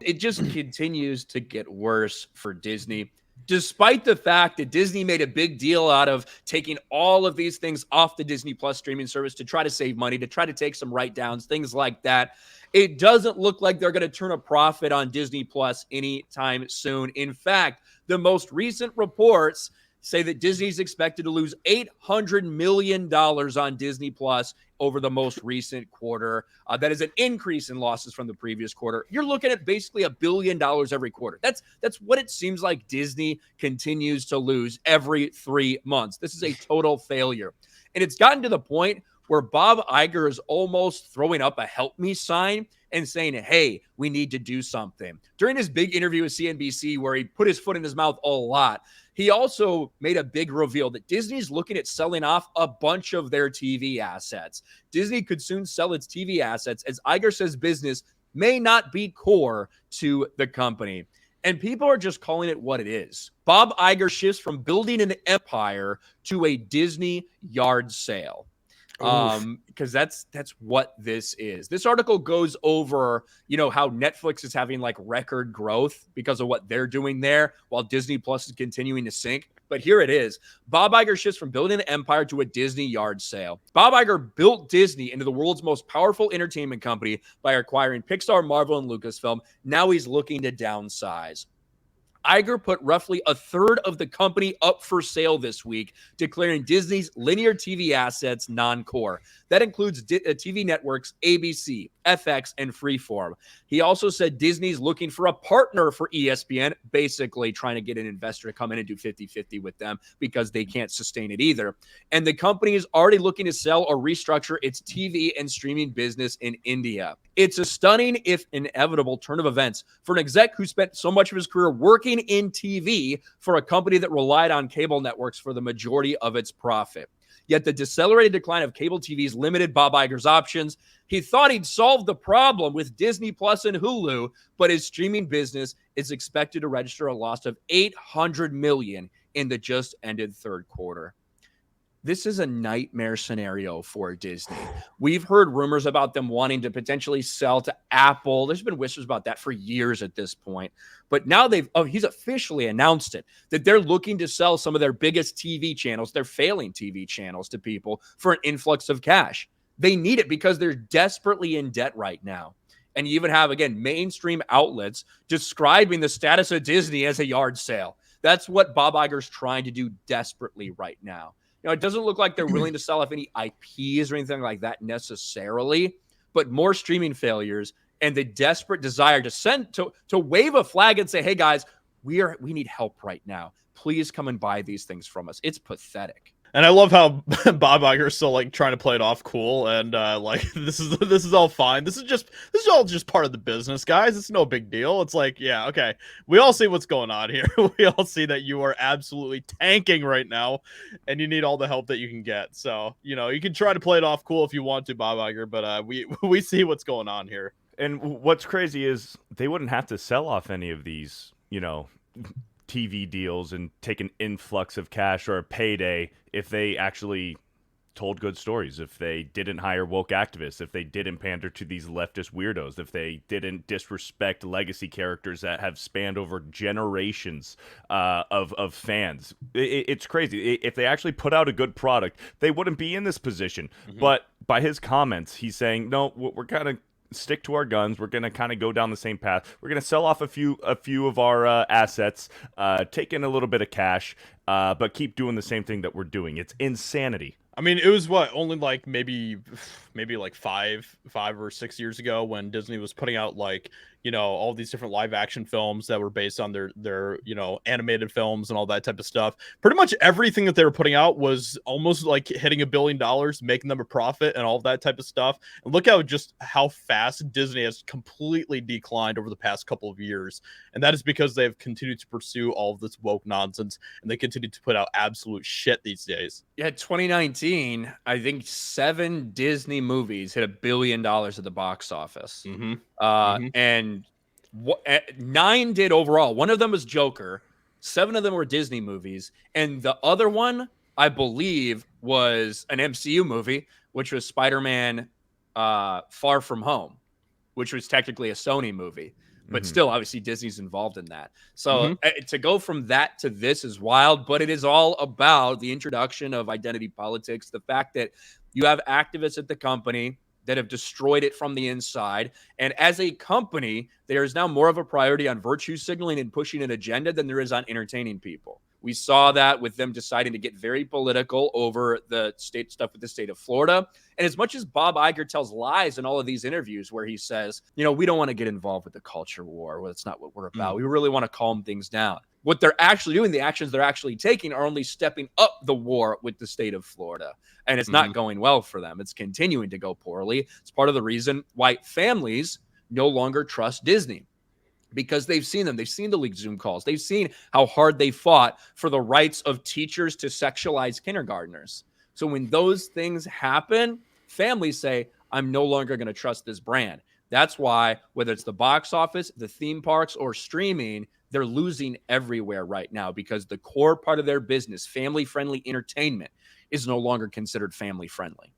It just continues to get worse for Disney, despite the fact that Disney made a big deal out of taking all of these things off the Disney Plus streaming service to try to save money, to try to take some write-downs, things like that. It doesn't look like they're going to turn a profit on Disney Plus anytime soon. In fact, the most recent reports say that Disney's expected to lose $800 million on Disney Plus over the most recent quarter. That is an increase in losses from the previous quarter. You're looking at basically $1 billion every quarter. That's what it seems like Disney continues to lose every 3 months. This is a total failure. And it's gotten to the point where Bob Iger is almost throwing up a help me sign and saying, hey, we need to do something. During his big interview with CNBC, where he put his foot in his mouth a lot, he also made a big reveal that Disney's looking at selling off a bunch of their TV assets. Disney could soon sell its TV assets, as Iger says business may not be core to the company. And people are just calling it what it is. Bob Iger shifts from building an empire to a Disney yard sale. Because that's what this is. This article goes over, how Netflix is having like record growth because of what they're doing there, while Disney Plus is continuing to sink. But here it is. Bob Iger shifts from building an empire to a Disney yard sale. Bob Iger built Disney into the world's most powerful entertainment company by acquiring Pixar, Marvel, and Lucasfilm. Now he's looking to downsize. Iger put roughly a third of the company up for sale this week, declaring Disney's linear TV assets non-core. That includes TV networks ABC, FX, and Freeform. He also said Disney's looking for a partner for ESPN, basically trying to get an investor to come in and do 50-50 with them because they can't sustain it either. And the company is already looking to sell or restructure its TV and streaming business in India. It's a stunning, if inevitable, turn of events for an exec who spent so much of his career working in TV for a company that relied on cable networks for the majority of its profit. Yet the decelerated decline of cable TV's limited Bob Iger's options. He thought he'd solved the problem with Disney Plus and Hulu, but his streaming business is expected to register a loss of $800 million in the just ended third quarter. This is a nightmare scenario for Disney. We've heard rumors about them wanting to potentially sell to Apple. There's been whispers about that for years at this point. But now he's officially announced it, that they're looking to sell some of their biggest TV channels, their failing TV channels, to people for an influx of cash. They need it because they're desperately in debt right now. And you even have, again, mainstream outlets describing the status of Disney as a yard sale. That's what Bob Iger's trying to do desperately right now. It doesn't look like they're willing to sell off any IPs or anything like that necessarily, but more streaming failures and the desperate desire to wave a flag and say, hey guys, we need help right now. Please come and buy these things from us. It's pathetic. And I love how Bob Iger is still like trying to play it off cool and like this is all fine. This is all just part of the business, guys. It's no big deal. It's like, yeah, okay. We all see what's going on here. We all see that you are absolutely tanking right now and you need all the help that you can get. So, you can try to play it off cool if you want to, Bob Iger, but we see what's going on here. And what's crazy is they wouldn't have to sell off any of these, TV deals and take an influx of cash or a payday if they actually told good stories, if they didn't hire woke activists, if they didn't pander to these leftist weirdos, if they didn't disrespect legacy characters that have spanned over generations of fans. It's crazy. If they actually put out a good product, they wouldn't be in this position. Mm-hmm. But by his comments, he's saying, no, we're kind of stick to our guns. We're going to kind of go down the same path. We're going to sell off a few of our assets, take in a little bit of cash, but keep doing the same thing that we're doing. It's insanity. I mean, it was only like maybe like five or 6 years ago when Disney was putting out like, all these different live action films that were based on their animated films and all that type of stuff. Pretty much everything that they were putting out was almost like hitting $1 billion, making them a profit and all that type of stuff. And look how fast Disney has completely declined over the past couple of years. And that is because they've continued to pursue all of this woke nonsense and they continue to put out absolute shit these days. Yeah, 2019, I think 7 Disney movies hit $1 billion at the box office. Mm-hmm. And 9 did overall. One of them was Joker. 7 of them were Disney movies. And the other one, I believe, was an MCU movie, which was Spider-Man Far From Home, which was technically a Sony movie. But still, obviously, Disney's involved in that. So to go from that to this is wild, but it is all about the introduction of identity politics, the fact that you have activists at the company that have destroyed it from the inside. And as a company, there is now more of a priority on virtue signaling and pushing an agenda than there is on entertaining people. We saw that with them deciding to get very political over the state stuff with the state of Florida. And as much as Bob Iger tells lies in all of these interviews where he says, you know, we don't want to get involved with the culture war. Well, that's not what we're about. We really want to calm things down. What they're actually doing, the actions they're actually taking are only stepping up the war with the state of Florida. And it's not going well for them. It's continuing to go poorly. It's part of the reason why families no longer trust Disney. Because they've seen them. They've seen the leaked Zoom calls. They've seen how hard they fought for the rights of teachers to sexualize kindergartners. So when those things happen, families say, I'm no longer going to trust this brand. That's why, whether it's the box office, the theme parks, or streaming, they're losing everywhere right now because the core part of their business, family-friendly entertainment, is no longer considered family-friendly.